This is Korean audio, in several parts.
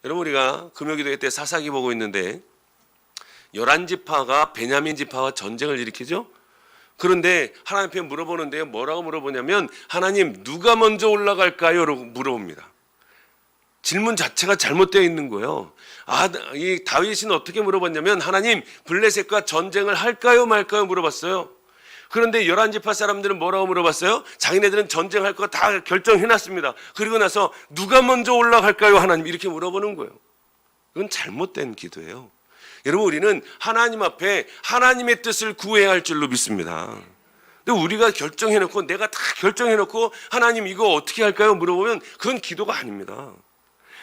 여러분, 우리가 금요기도회 때 사사기 보고 있는데 11지파가 베냐민 지파와 전쟁을 일으키죠. 그런데 하나님 앞에 물어보는데요, 뭐라고 물어보냐면 하나님 누가 먼저 올라갈까요? 라고 물어봅니다. 질문 자체가 잘못되어 있는 거예요. 이 다윗은 어떻게 물어봤냐면 하나님 블레셋과 전쟁을 할까요 말까요 물어봤어요. 그런데 11지파 사람들은 뭐라고 물어봤어요? 자기네들은 전쟁할 거 다 결정해놨습니다. 그리고 나서 누가 먼저 올라갈까요 하나님, 이렇게 물어보는 거예요. 이건 잘못된 기도예요. 여러분, 우리는 하나님 앞에 하나님의 뜻을 구해야 할 줄로 믿습니다. 근데 우리가 결정해놓고 내가 다 결정해놓고 하나님 이거 어떻게 할까요 물어보면 그건 기도가 아닙니다.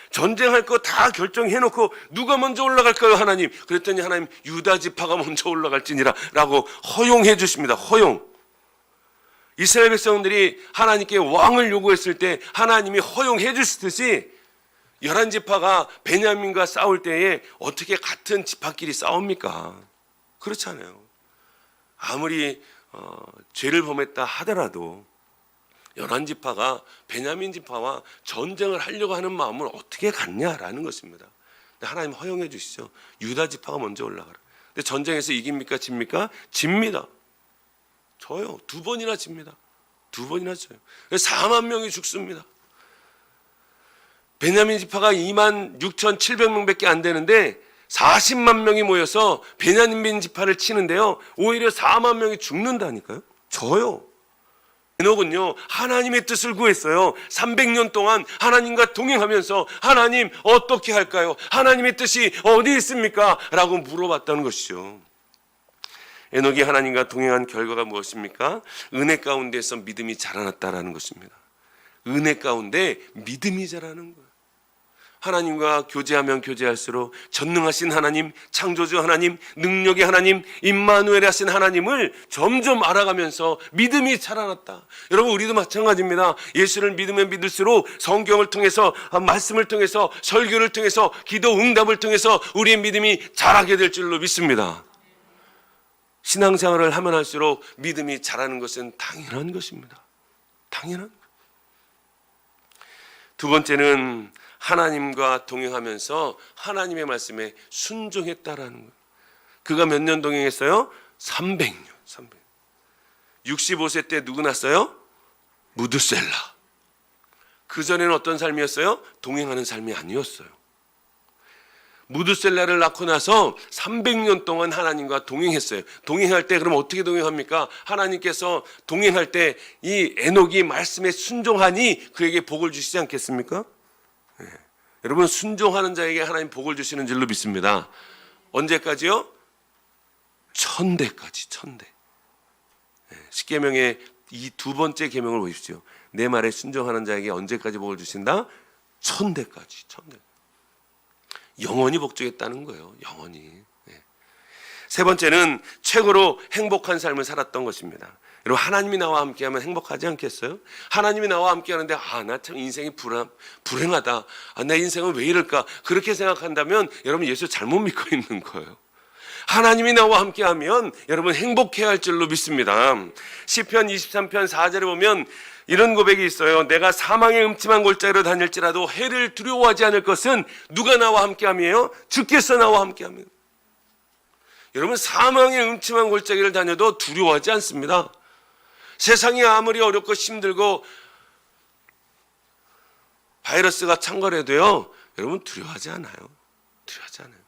전쟁할 거 다 결정해놓고 누가 먼저 올라갈까요 하나님? 그랬더니 하나님 유다 지파가 먼저 올라갈지니라 라고 허용해 주십니다. 허용. 이스라엘 백성들이 하나님께 왕을 요구했을 때 하나님이 허용해 주시듯이 11지파가 베냐민과 싸울 때에 어떻게 같은 지파끼리 싸웁니까? 그렇지 않아요. 아무리 죄를 범했다 하더라도 11지파가 베냐민 지파와 전쟁을 하려고 하는 마음을 어떻게 갖냐라는 것입니다. 근데 하나님 허용해 주시죠. 유다 지파가 먼저 올라가라. 근데 전쟁에서 이깁니까? 집니까? 집니다. 져요. 2번이나 집니다. 2번이나 져요. 4만 명이 죽습니다. 베냐민 지파가 26,700명밖에 안 되는데 40만 명이 모여서 베냐민 지파를 치는데요, 오히려 4만 명이 죽는다니까요. 져요. 에녹은요 하나님의 뜻을 구했어요. 300년 동안 하나님과 동행하면서 하나님 어떻게 할까요? 하나님의 뜻이 어디 있습니까? 라고 물어봤다는 것이죠. 에녹이 하나님과 동행한 결과가 무엇입니까? 은혜 가운데서 믿음이 자라났다라는 것입니다. 은혜 가운데 믿음이 자라는 거예요. 하나님과 교제하면 교제할수록 전능하신 하나님, 창조주 하나님, 능력의 하나님, 임마누엘 하신 하나님을 점점 알아가면서 믿음이 자라났다. 여러분, 우리도 마찬가지입니다. 예수를 믿으면 믿을수록 성경을 통해서, 말씀을 통해서, 설교를 통해서, 기도 응답을 통해서 우리의 믿음이 자라게 될 줄로 믿습니다. 신앙생활을 하면 할수록 믿음이 자라는 것은 당연한 것입니다. 당연한. 두 번째는 하나님과 동행하면서 하나님의 말씀에 순종했다라는 거예요. 그가 몇 년 동행했어요? 300년. 65세 때 누구 낳았어요? 무드셀라. 그전에는 어떤 삶이었어요? 동행하는 삶이 아니었어요. 무드셀라를 낳고 나서 300년 동안 하나님과 동행했어요. 동행할 때 그럼 어떻게 동행합니까? 하나님께서 동행할 때 이 에녹이 말씀에 순종하니 그에게 복을 주시지 않겠습니까? 네. 여러분, 순종하는 자에게 하나님 복을 주시는 줄로 믿습니다. 언제까지요? 1000대까지. 1000대. 네. 십계명의 이 두 번째 계명을 보십시오. 내 말에 순종하는 자에게 언제까지 복을 주신다? 1000대까지. 1000대. 영원히 복 주겠다는 거예요. 영원히. 네. 세 번째는 최고로 행복한 삶을 살았던 것입니다. 여러분, 하나님이 나와 함께하면 행복하지 않겠어요? 하나님이 나와 함께하는데 나 참 인생이 불행하다. 내 인생은 왜 이럴까? 그렇게 생각한다면 여러분 예수 잘못 믿고 있는 거예요. 하나님이 나와 함께하면 여러분 행복해야 할 줄로 믿습니다. 시편 23편 4절에 보면 이런 고백이 있어요. 내가 사망의 음침한 골짜기로 다닐지라도 해를 두려워하지 않을 것은 누가 나와 함께함이에요? 주께서 나와 함께하면. 여러분, 사망의 음침한 골짜기를 다녀도 두려워하지 않습니다. 세상이 아무리 어렵고 힘들고 바이러스가 창궐해도요, 여러분 두려워하지 않아요. 두려워하지 않아요.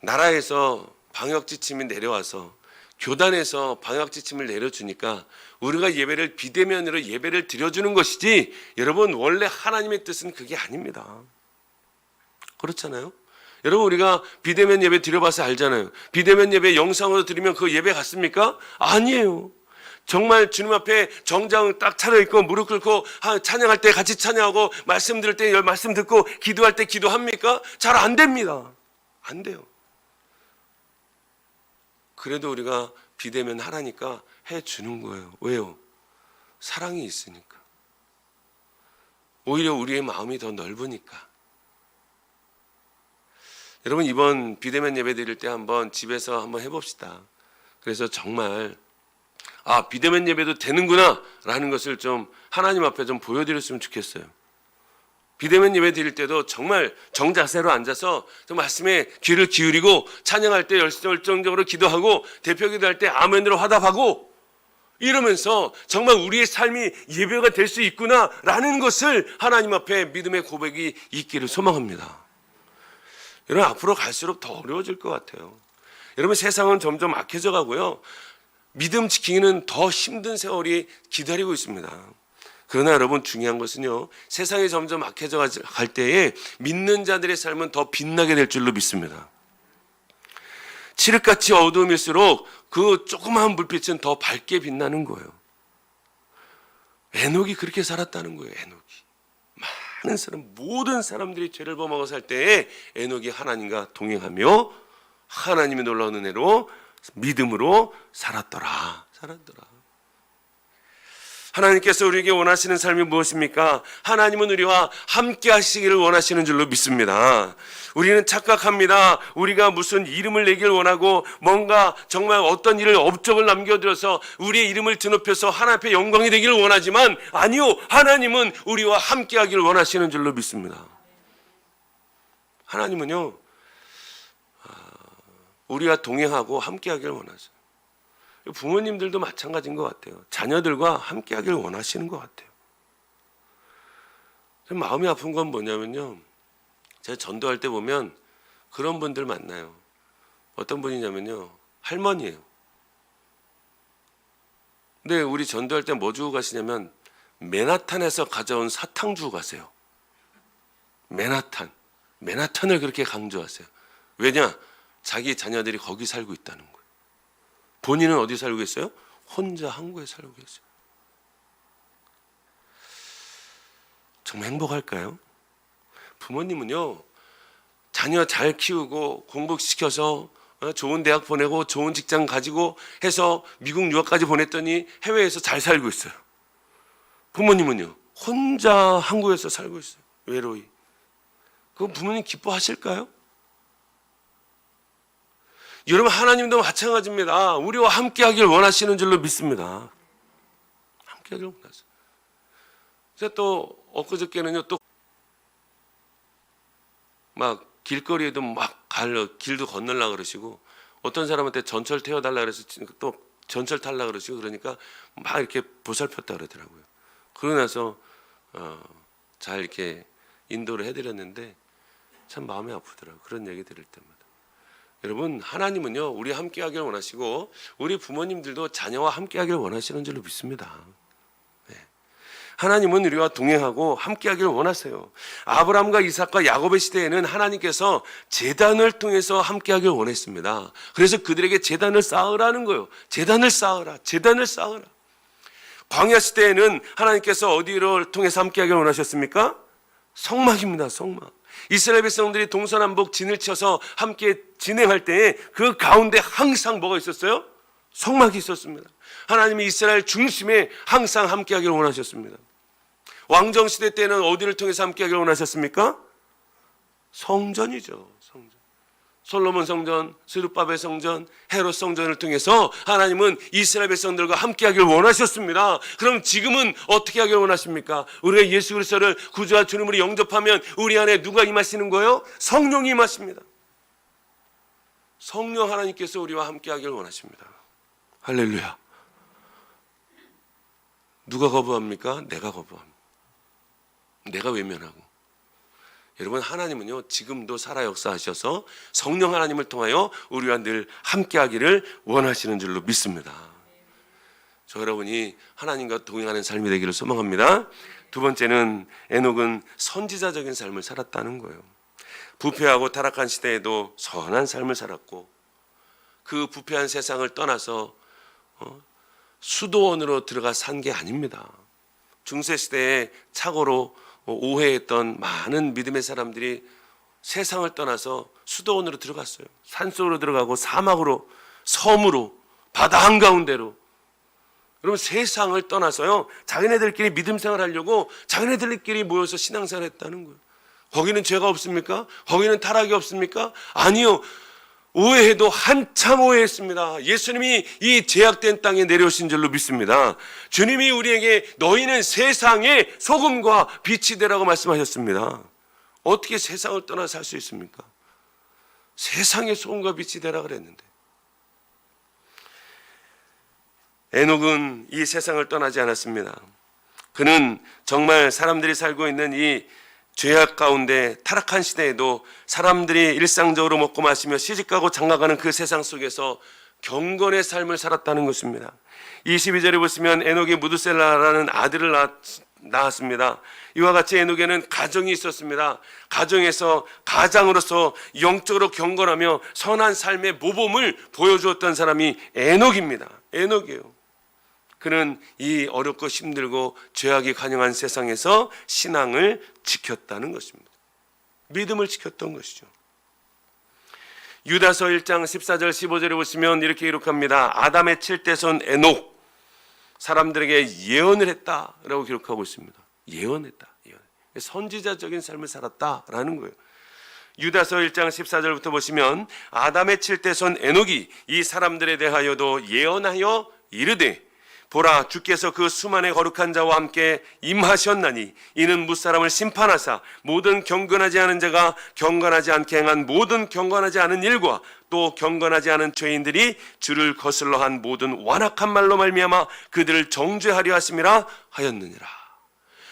나라에서 방역 지침이 내려와서 교단에서 방역 지침을 내려주니까 우리가 예배를 비대면으로 예배를 드려주는 것이지, 여러분 원래 하나님의 뜻은 그게 아닙니다. 그렇잖아요. 여러분, 우리가 비대면 예배 드려봐서 알잖아요. 비대면 예배 영상으로 드리면 그 예배 같습니까? 아니에요. 정말 주님 앞에 정장 딱 차려입고 무릎 꿇고 찬양할 때 같이 찬양하고 말씀 들을 때 말씀 듣고 기도할 때 기도합니까? 잘 안 됩니다. 안 돼요. 그래도 우리가 비대면 하라니까 해주는 거예요. 왜요? 사랑이 있으니까. 오히려 우리의 마음이 더 넓으니까. 여러분, 이번 비대면 예배 드릴 때 한번 집에서 한번 해봅시다. 그래서 정말 비대면 예배도 되는구나 라는 것을 좀 하나님 앞에 좀 보여드렸으면 좋겠어요. 비대면 예배 드릴 때도 정말 정자세로 앉아서 그 말씀에 귀를 기울이고 찬양할 때 열정적으로 기도하고 대표 기도할 때 아멘으로 화답하고 이러면서 정말 우리의 삶이 예배가 될 수 있구나라는 것을 하나님 앞에 믿음의 고백이 있기를 소망합니다. 여러분, 앞으로 갈수록 더 어려워질 것 같아요. 여러분, 세상은 점점 악해져 가고요. 믿음 지키기는 더 힘든 세월이 기다리고 있습니다. 그러나 여러분, 중요한 것은요, 세상이 점점 악해져 갈 때에 믿는 자들의 삶은 더 빛나게 될 줄로 믿습니다. 칠흑같이 어두움일수록 그 조그마한 불빛은 더 밝게 빛나는 거예요. 에녹이 그렇게 살았다는 거예요. 에녹이 많은 사람, 모든 사람들이 죄를 범하고 살 때에 에녹이 하나님과 동행하며 하나님의 놀라운 은혜로 믿음으로 살았더라. 하나님께서 우리에게 원하시는 삶이 무엇입니까? 하나님은 우리와 함께 하시기를 원하시는 줄로 믿습니다. 우리는 착각합니다. 우리가 무슨 이름을 내길 원하고 뭔가 정말 어떤 일을 업적을 남겨드려서 우리의 이름을 드높여서 하나님 앞에 영광이 되기를 원하지만 아니요, 하나님은 우리와 함께 하기를 원하시는 줄로 믿습니다. 하나님은요, 우리와 동행하고 함께 하기를 원하세요. 부모님들도 마찬가지인 것 같아요. 자녀들과 함께 하기를 원하시는 것 같아요. 마음이 아픈 건 뭐냐면요, 제가 전도할 때 보면 그런 분들 만나요. 어떤 분이냐면요, 할머니예요. 근데 우리 전도할 때 뭐 주고 가시냐면 맨하탄에서 가져온 사탕 주고 가세요. 맨하탄을 그렇게 강조하세요. 왜냐? 자기 자녀들이 거기 살고 있다는 거예요. 본인은 어디 살고 계세요? 혼자 한국에 살고 계세요. 정말 행복할까요? 부모님은요, 자녀 잘 키우고 공부시켜서 좋은 대학 보내고 좋은 직장 가지고 해서 미국 유학까지 보냈더니 해외에서 잘 살고 있어요. 부모님은요, 혼자 한국에서 살고 있어요. 외로이. 그건 부모님 기뻐하실까요? 여러분, 하나님도 마찬가지입니다. 우리와 함께 하길 원하시는 줄로 믿습니다. 함께 하길 원하세요. 제가 또 엊그저께는요, 또 막 길거리에도 막 길도 건너려고 그러시고 어떤 사람한테 전철 태워달라 그래서 또 전철 타려고 그러시고 그러니까 막 이렇게 보살폈다 그러더라고요. 그러고 나서 잘 이렇게 인도를 해드렸는데 참 마음이 아프더라고요. 그런 얘기 들을 때마다. 여러분, 하나님은요, 우리 함께 하기를 원하시고 우리 부모님들도 자녀와 함께 하기를 원하시는 줄로 믿습니다. 네. 하나님은 우리와 동행하고 함께 하기를 원하세요. 아브라함과 이삭과 야곱의 시대에는 하나님께서 제단을 통해서 함께 하기를 원했습니다. 그래서 그들에게 제단을 쌓으라는 거예요. 제단을 쌓으라. 광야 시대에는 하나님께서 어디를 통해서 함께 하기를 원하셨습니까? 성막입니다. 성막. 이스라엘 백성들이 동서남북 진을 쳐서 함께 진행할 때에 그 가운데 항상 뭐가 있었어요? 성막이 있었습니다. 하나님이 이스라엘 중심에 항상 함께하기를 원하셨습니다. 왕정시대 때는 어디를 통해서 함께하기를 원하셨습니까? 성전이죠. 성전. 솔로몬 성전, 스룹바벨 성전, 헤롯 성전을 통해서 하나님은 이스라엘 백성들과 함께하기를 원하셨습니다. 그럼 지금은 어떻게 하기를 원하십니까? 우리가 예수 그리스도를 구주와 주님으로 영접하면 우리 안에 누가 임하시는 거예요? 성령이 임하십니다. 성령 하나님께서 우리와 함께하기를 원하십니다. 할렐루야. 누가 거부합니까? 내가 거부합니다. 내가 외면하고. 여러분, 하나님은요, 지금도 살아 역사하셔서 성령 하나님을 통하여 우리와 늘 함께하기를 원하시는 줄로 믿습니다. 저 여러분이 하나님과 동행하는 삶이 되기를 소망합니다. 두 번째는 에녹은 선지자적인 삶을 살았다는 거예요. 부패하고 타락한 시대에도 선한 삶을 살았고 그 부패한 세상을 떠나서 수도원으로 들어가 산 게 아닙니다. 중세시대에 착오로 오해했던 많은 믿음의 사람들이 세상을 떠나서 수도원으로 들어갔어요. 산속으로 들어가고 사막으로, 섬으로, 바다 한가운데로. 여러분, 세상을 떠나서요, 자기네들끼리 믿음 생활하려고 자기네들끼리 모여서 신앙생활 했다는 거예요. 거기는 죄가 없습니까? 거기는 타락이 없습니까? 아니요. 오해해도 한참 오해했습니다. 예수님이 이 제약된 땅에 내려오신 줄로 믿습니다. 주님이 우리에게 너희는 세상의 소금과 빛이 되라고 말씀하셨습니다. 어떻게 세상을 떠나 살 수 있습니까? 세상의 소금과 빛이 되라 그랬는데. 에녹은 이 세상을 떠나지 않았습니다. 그는 정말 사람들이 살고 있는 이 죄악 가운데 타락한 시대에도 사람들이 일상적으로 먹고 마시며 시집가고 장가가는 그 세상 속에서 경건의 삶을 살았다는 것입니다. 22절에 보시면 에녹이 무드셀라라는 아들을 낳았습니다. 이와 같이 에녹에는 가정이 있었습니다. 가정에서 가장으로서 영적으로 경건하며 선한 삶의 모범을 보여주었던 사람이 에녹입니다. 에녹이에요. 그는 이 어렵고 힘들고 죄악이 관영한 세상에서 신앙을 지켰다는 것입니다. 믿음을 지켰던 것이죠. 유다서 1장 14절 15절에 보시면 이렇게 기록합니다. 아담의 7대손 에녹 사람들에게 예언을 했다라고 기록하고 있습니다. 예언했다. 선지자적인 삶을 살았다라는 거예요. 유다서 1장 14절부터 보시면 아담의 7대손 에녹이 이 사람들에 대하여도 예언하여 이르되 보라 주께서 그 수만의 거룩한 자와 함께 임하셨나니 이는 무사람을 심판하사 모든 경건하지 않은 자가 경건하지 않게 행한 모든 경건하지 않은 일과 또 경건하지 않은 죄인들이 주를 거슬러 한 모든 완악한 말로 말미암아 그들을 정죄하려 하심이라 하였느니라.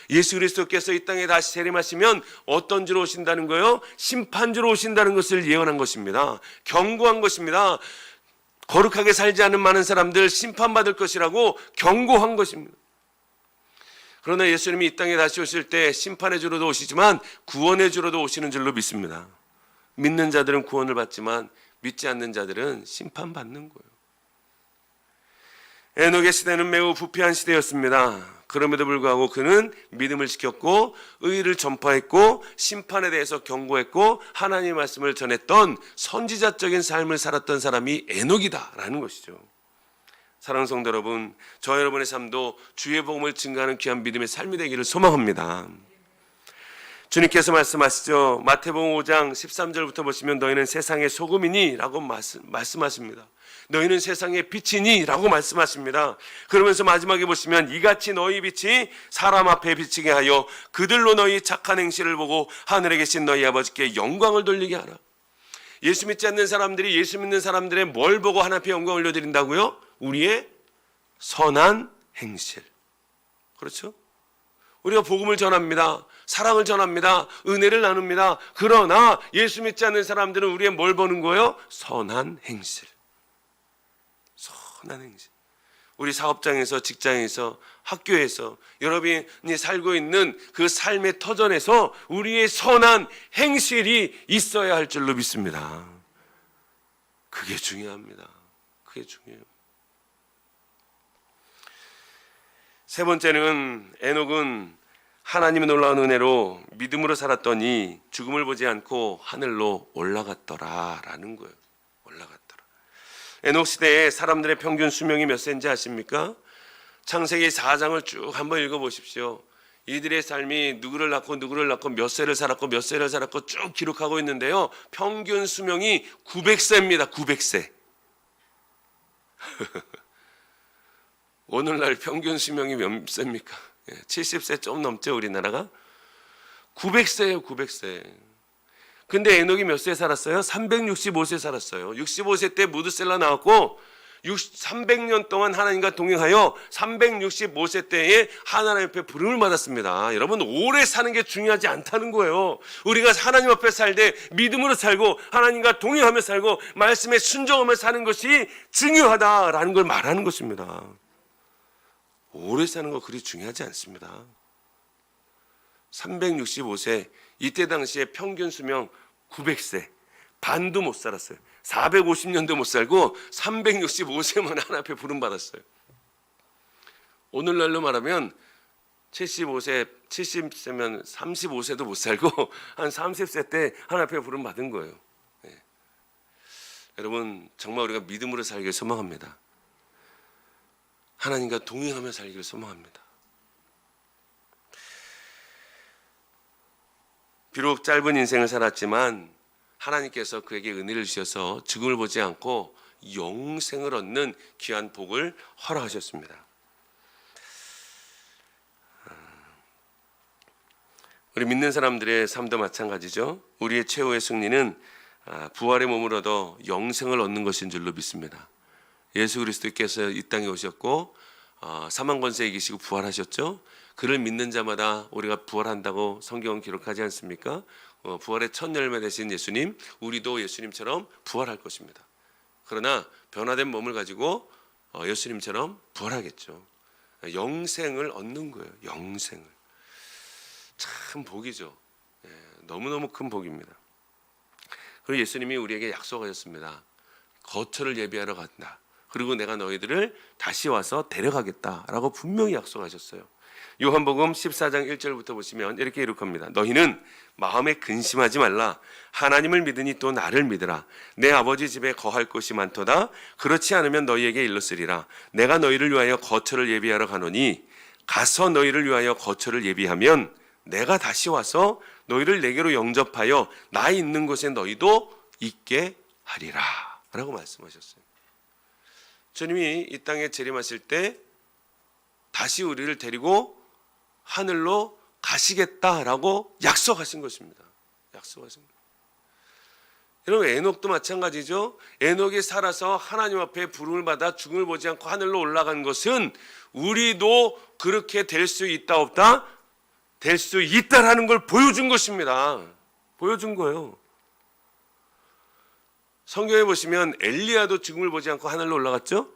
예수 그리스도께서 이 땅에 다시 재림하시면 어떤 주로 오신다는 거예요? 심판주로 오신다는 것을 예언한 것입니다. 경고한 것입니다. 거룩하게 살지 않은 많은 사람들 심판받을 것이라고 경고한 것입니다. 그러나 예수님이 이 땅에 다시 오실 때 심판의 주로도 오시지만 구원의 주로도 오시는 줄로 믿습니다. 믿는 자들은 구원을 받지만 믿지 않는 자들은 심판받는 거예요. 에녹의 시대는 매우 부패한 시대였습니다. 그럼에도 불구하고 그는 믿음을 지켰고 의를 전파했고 심판에 대해서 경고했고 하나님의 말씀을 전했던 선지자적인 삶을 살았던 사람이 에녹이다라는 것이죠. 사랑하는 성도 여러분, 저 여러분의 삶도 주의 복음을 증거하는 귀한 믿음의 삶이 되기를 소망합니다. 주님께서 말씀하시죠. 마태복음 5장 13절부터 보시면 너희는 세상의 소금이니 라고 말씀하십니다. 너희는 세상의 빛이니 라고 말씀하십니다. 그러면서 마지막에 보시면 이같이 너희 빛이 사람 앞에 비치게 하여 그들로 너희 착한 행실을 보고 하늘에 계신 너희 아버지께 영광을 돌리게 하라. 예수 믿지 않는 사람들이 예수 믿는 사람들의 뭘 보고 하나님 앞에 영광을 올려드린다고요? 우리의 선한 행실. 그렇죠? 우리가 복음을 전합니다. 사랑을 전합니다. 은혜를 나눕니다. 그러나 예수 믿지 않는 사람들은 우리의 뭘 보는 거예요? 선한 행실. 선한 행실. 우리 사업장에서, 직장에서, 학교에서 여러분이 살고 있는 그 삶의 터전에서 우리의 선한 행실이 있어야 할 줄로 믿습니다. 그게 중요합니다. 그게 중요해요. 세 번째는 에녹은 하나님의 놀라운 은혜로 믿음으로 살았더니 죽음을 보지 않고 하늘로 올라갔더라라는 거예요. 올라갔더라. 에녹 시대에 사람들의 평균 수명이 몇 세인지 아십니까? 창세기 4장을 쭉 한번 읽어보십시오. 이들의 삶이 누구를 낳고 몇 세를 살았고 몇 세를 살았고 쭉 기록하고 있는데요. 평균 수명이 900세입니다. 900세. 오늘날 평균 수명이 몇 세입니까? 70세 좀 넘죠, 우리나라가? 900세예요, 900세. 근데 에녹이 몇 세 살았어요? 365세 살았어요. 65세 때 무드셀라 나왔고 300년 동안 하나님과 동행하여 365세 때에 하나님 앞에 부름을 받았습니다. 여러분, 오래 사는 게 중요하지 않다는 거예요. 우리가 하나님 앞에 살 때 믿음으로 살고 하나님과 동행하며 살고 말씀에 순종하며 사는 것이 중요하다라는 걸 말하는 것입니다. 오래 사는 거 그리 중요하지 않습니다. 365세, 이때 당시에 평균 수명 900세, 반도 못 살았어요. 450년도 못 살고 365세만 하나님 앞에 부름받았어요. 오늘날로 말하면 75세, 70세면 35세도 못 살고 한 30세 때 하나님 앞에 부름받은 거예요. 네. 여러분, 정말 우리가 믿음으로 살기를 소망합니다. 하나님과 동행하며 살기를 소망합니다. 비록 짧은 인생을 살았지만 하나님께서 그에게 은혜를 주셔서 죽음을 보지 않고 영생을 얻는 귀한 복을 허락하셨습니다. 우리 믿는 사람들의 삶도 마찬가지죠. 우리의 최후의 승리는 부활의 몸을 얻어 영생을 얻는 것인 줄로 믿습니다. 예수 그리스도께서 이 땅에 오셨고 사망 권세에 이기시고 부활하셨죠. 그를 믿는 자마다 우리가 부활한다고 성경은 기록하지 않습니까? 부활의 첫 열매 되신 예수님, 우리도 예수님처럼 부활할 것입니다. 그러나 변화된 몸을 가지고 예수님처럼 부활하겠죠. 영생을 얻는 거예요. 영생을. 참 복이죠. 너무너무 큰 복입니다. 그리고 예수님이 우리에게 약속하셨습니다. 거처를 예비하러 간다. 그리고 내가 너희들을 다시 와서 데려가겠다라고 분명히 약속하셨어요. 요한복음 14장 1절부터 보시면 이렇게 기록합니다. 너희는 마음에 근심하지 말라. 하나님을 믿으니 또 나를 믿으라. 내 아버지 집에 거할 곳이 많도다. 그렇지 않으면 너희에게 일렀으리라. 내가 너희를 위하여 거처를 예비하러 가노니 가서 너희를 위하여 거처를 예비하면 내가 다시 와서 너희를 내게로 영접하여 나 있는 곳에 너희도 있게 하리라 라고 말씀하셨어요. 주님이 이 땅에 재림하실 때 다시 우리를 데리고 하늘로 가시겠다라고 약속하신 것입니다. 약속하신 거예요. 여러분, 에녹도 마찬가지죠. 에녹이 살아서 하나님 앞에 부름을 받아 죽음을 보지 않고 하늘로 올라간 것은 우리도 그렇게 될 수 있다 없다? 될 수 있다라는 걸 보여준 것입니다. 보여준 거예요. 성경에 보시면 엘리야도 죽음을 보지 않고 하늘로 올라갔죠.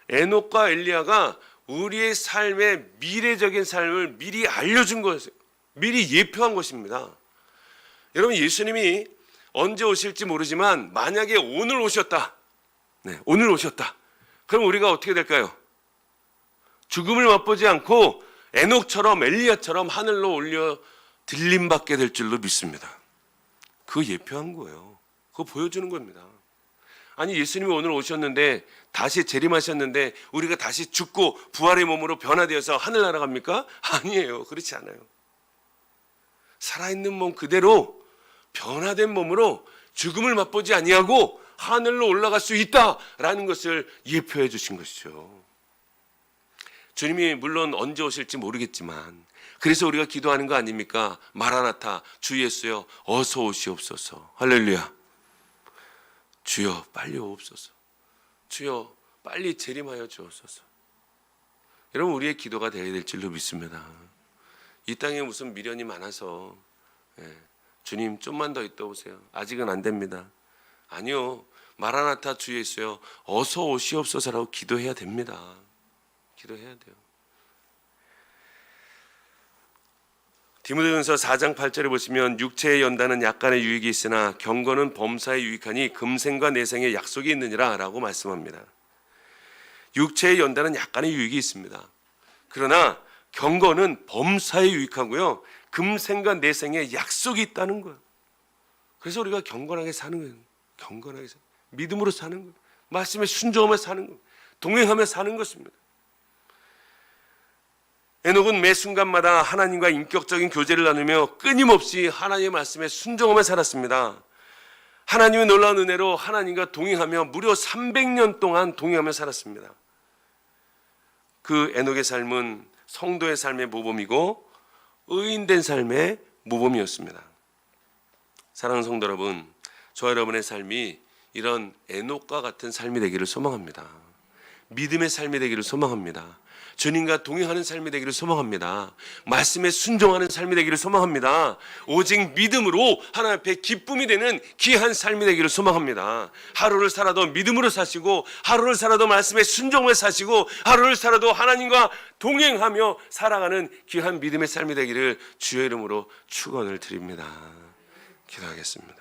에녹과 엘리야가 우리의 삶의 미래적인 삶을 미리 알려준 것이에요. 미리 예표한 것입니다. 여러분, 예수님이 언제 오실지 모르지만 만약에 오늘 오셨다. 오늘 오셨다. 그럼 우리가 어떻게 될까요? 죽음을 맛보지 않고 에녹처럼 엘리야처럼 하늘로 올려 들림받게 될 줄로 믿습니다. 그거 예표한 거예요. 그거 보여주는 겁니다. 아니, 예수님이 오늘 오셨는데 다시 재림하셨는데 우리가 다시 죽고 부활의 몸으로 변화되어서 하늘 날아갑니까? 아니에요. 그렇지 않아요. 살아있는 몸 그대로 변화된 몸으로 죽음을 맛보지 아니하고 하늘로 올라갈 수 있다라는 것을 예표해 주신 것이죠. 주님이 물론 언제 오실지 모르겠지만 그래서 우리가 기도하는 거 아닙니까? 마라나타, 주 예수여 어서 오시옵소서. 할렐루야. 주여 빨리 오옵소서. 주여 빨리 재림하여 주옵소서. 여러분, 우리의 기도가 되어야 될 줄로 믿습니다. 이 땅에 무슨 미련이 많아서 주님 좀만 더 있다 오세요. 아직은 안 됩니다. 아니요. 마라나타 주 예수여 어서 오시옵소서라고 기도해야 됩니다. 기도해야 돼요. 디모데전서 4장 8절에 보시면 육체의 연단은 약간의 유익이 있으나 경건은 범사에 유익하니 금생과 내생의 약속이 있느니라 라고 말씀합니다. 육체의 연단은 약간의 유익이 있습니다. 그러나 경건은 범사에 유익하고요, 금생과 내생의 약속이 있다는 거예요. 그래서 우리가 경건하게 사는 거예요. 경건하게 사는 거예요. 믿음으로 사는 거예요. 말씀에 순종하며 사는 거예요. 동행하며 사는 것입니다. 에녹은 매 순간마다 하나님과 인격적인 교제를 나누며 끊임없이 하나님의 말씀에 순종하며 살았습니다. 하나님의 놀라운 은혜로 하나님과 동행하며 무려 300년 동안 동행하며 살았습니다. 그 에녹의 삶은 성도의 삶의 모범이고 의인된 삶의 모범이었습니다. 사랑하는 성도 여러분, 저와 여러분의 삶이 이런 에녹과 같은 삶이 되기를 소망합니다. 믿음의 삶이 되기를 소망합니다. 주님과 동행하는 삶이 되기를 소망합니다. 말씀에 순종하는 삶이 되기를 소망합니다. 오직 믿음으로 하나님 앞에 기쁨이 되는 귀한 삶이 되기를 소망합니다. 하루를 살아도 믿음으로 사시고, 하루를 살아도 말씀에 순종을 사시고, 하루를 살아도 하나님과 동행하며 살아가는 귀한 믿음의 삶이 되기를 주의 이름으로 축원을 드립니다. 기도하겠습니다.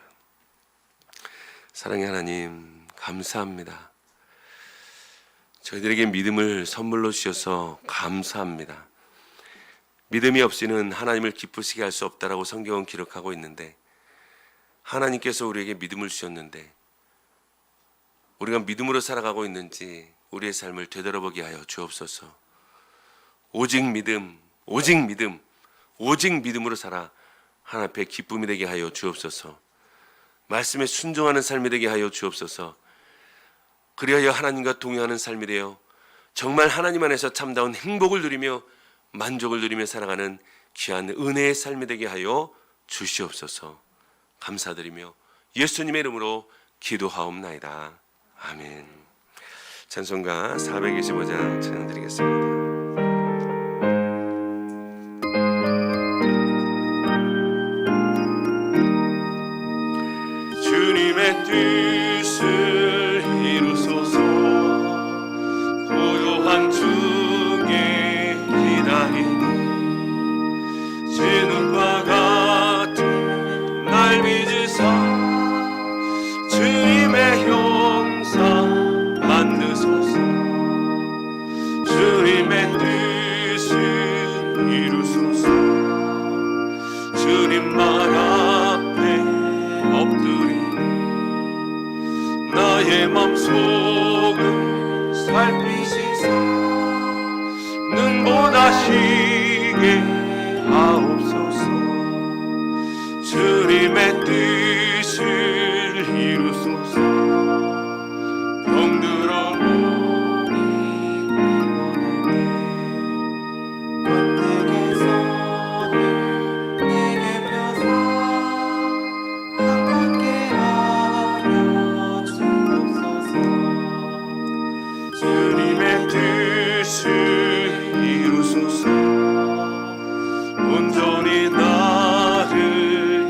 사랑의 하나님, 감사합니다. 저희들에게 믿음을 선물로 주셔서 감사합니다. 믿음이 없이는 하나님을 기쁘시게 할 수 없다라고 성경은 기록하고 있는데, 하나님께서 우리에게 믿음을 주셨는데 우리가 믿음으로 살아가고 있는지 우리의 삶을 되돌아보게 하여 주옵소서. 오직 믿음, 오직 믿음, 오직 믿음으로 살아 하나님 앞에 기쁨이 되게 하여 주옵소서. 말씀에 순종하는 삶이 되게 하여 주옵소서. 그리하여 하나님과 동행하는 삶이 되어 정말 하나님 안에서 참다운 행복을 누리며 만족을 누리며 살아가는 귀한 은혜의 삶이 되게 하여 주시옵소서. 감사드리며 예수님의 이름으로 기도하옵나이다. 아멘. 찬송가 425장 찬양드리겠습니다. 주님의 뜻을 이루소서. 고요한 중에 기다리니 진흙과 같은 날 빚으사 주님의 형상 만드소서. 주님의 뜻을 이루소서. 주님 말 앞에 엎드리니 나의 맘속을 살피시사 눈보다 시게 하옵소서. 주님의 뜻을 이루소서. 병들어 몸이 피곤하네 권능의 손을 내게 펴사 아깝게 하여 주옵소서. 주님의 뜻을 이루소서. 온전히 나를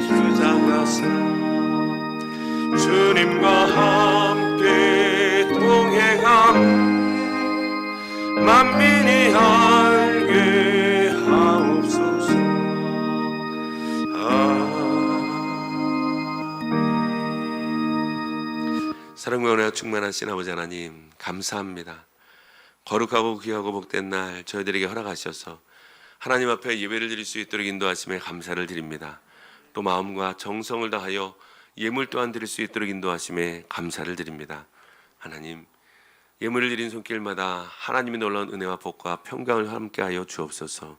주장하사 주님과 함께 동행함 만민이 알게 하옵소서. 사랑과 은혜가 충만하신 아버지 하나님, 감사합니다. 거룩하고 귀하고 복된 날 저희들에게 허락하셔서 하나님 앞에 예배를 드릴 수 있도록 인도하심에 감사를 드립니다. 또 마음과 정성을 다하여 예물 또한 드릴 수 있도록 인도하심에 감사를 드립니다. 하나님, 예물을 드린 손길마다 하나님의 놀라운 은혜와 복과 평강을 함께하여 주옵소서.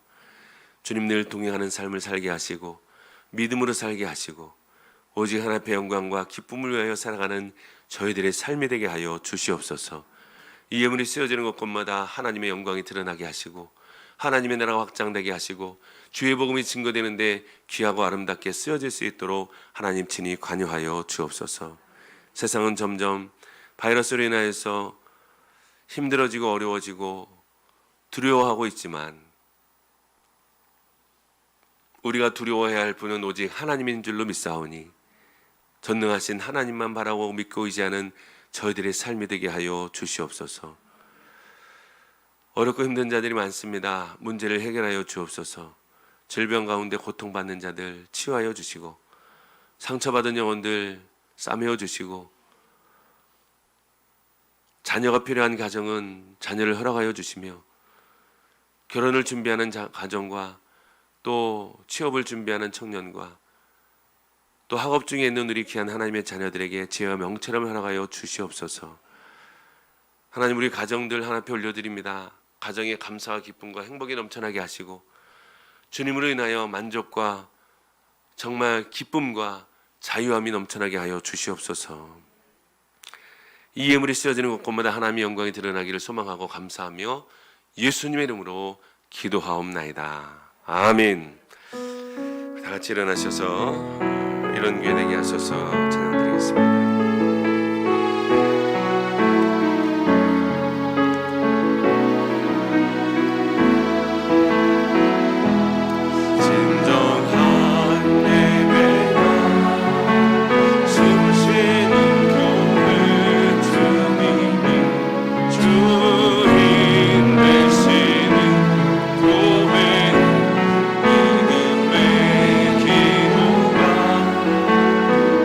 주님 늘 동행하는 삶을 살게 하시고 믿음으로 살게 하시고 오직 하나님 앞에 영광과 기쁨을 위하여 살아가는 저희들의 삶이 되게 하여 주시옵소서. 이 예물이 쓰여지는 곳곳마다 하나님의 영광이 드러나게 하시고 하나님의 나라가 확장되게 하시고 주의 복음이 증거되는데 귀하고 아름답게 쓰여질 수 있도록 하나님 친히 관여하여 주옵소서. 세상은 점점 바이러스로 인하여서 힘들어지고 어려워지고 두려워하고 있지만 우리가 두려워해야 할 분은 오직 하나님인 줄로 믿사오니 전능하신 하나님만 바라고 믿고 의지하는 저희들의 삶이 되게 하여 주시옵소서. 어렵고 힘든 자들이 많습니다. 문제를 해결하여 주옵소서. 질병 가운데 고통받는 자들 치유하여 주시고 상처받은 영혼들 싸매어 주시고 자녀가 필요한 가정은 자녀를 허락하여 주시며 결혼을 준비하는 가정과 또 취업을 준비하는 청년과 또 학업 중에 있는 우리 귀한 하나님의 자녀들에게 지혜와 명철함을 허락하여 주시옵소서. 하나님, 우리 가정들 하나 앞에 올려드립니다. 가정에 감사와 기쁨과 행복이 넘쳐나게 하시고 주님으로 인하여 만족과 정말 기쁨과 자유함이 넘쳐나게 하여 주시옵소서. 이 예물이 쓰여지는 곳곳마다 하나님의 영광이 드러나기를 소망하고 감사하며 예수님의 이름으로 기도하옵나이다. 아멘. 다 같이 일어나셔서 이런 교회 되게 하셔서 찬양드리겠습니다.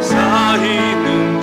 쌓이는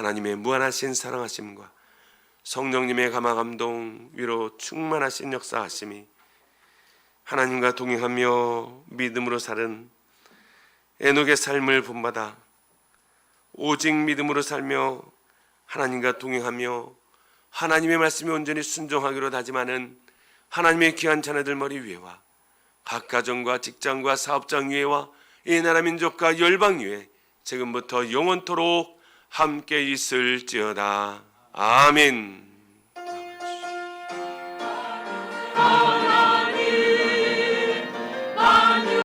하나님의 무한하신 사랑하심과 성령님의 감화감동 위로 충만하신 역사하심이 하나님과 동행하며 믿음으로 사는 에녹의 삶을 본받아 오직 믿음으로 살며 하나님과 동행하며 하나님의 말씀에 온전히 순종하기로 다짐하는 하나님의 귀한 자녀들 머리 위에와 각 가정과 직장과 사업장 위에와 이 나라 민족과 열방 위에 지금부터 영원토록 함께 있을지어다. 아멘.